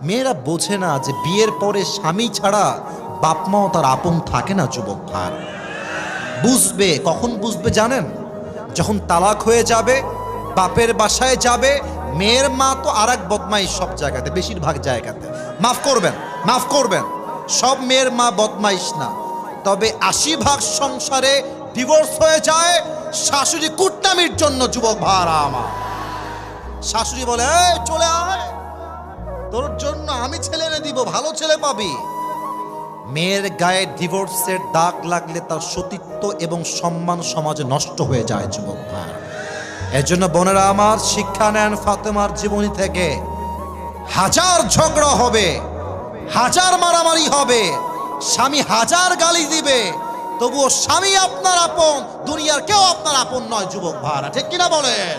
মেয়েরা বোঝে না যে বিয়ের পরে স্বামী ছাড়া বাপ মাও তার আপন থাকে না। যুবক ভাই বুঝবে, কখন বুঝবে জানেন? যখন তালাক হয়ে যাবে, বাপের বাসায় যাবে, মেয়ের মা তো আর এক বদমাইশ সব জায়গাতে, বেশিরভাগ জায়গাতে। মাফ করবেন, মাফ করবেন, সব মেয়ের মা বদমাইশ না, তবে 80% সংসারে ডিভোর্স হয়ে যায় শাশুড়ি কুটনামির জন্য। যুবক ভাড়া আমার শাশুড়ি বলে, এই চলে আয়, তোর জন্য আমি ছেলে এনে দিব, ভালো ছেলে পাবি। মেয়ের গায়ে ডিভোর্সের দাগ লাগলে তার সতীত্ব এবং সম্মান সমাজে নষ্ট হয়ে যায়। যুবক ভাই, এর জন্য বোনেরা আমার শিক্ষা নেন ফাতেমার জীবনী থেকে। হাজার ঝগড়া হবে, হাজার মারামারি হবে, স্বামী হাজার গালি দিবে, তবুও স্বামী আপনার আপন, দুনিয়ার কেউ আপনার আপন নয়। যুবক ভাইরা ঠিক কিনা বলেন?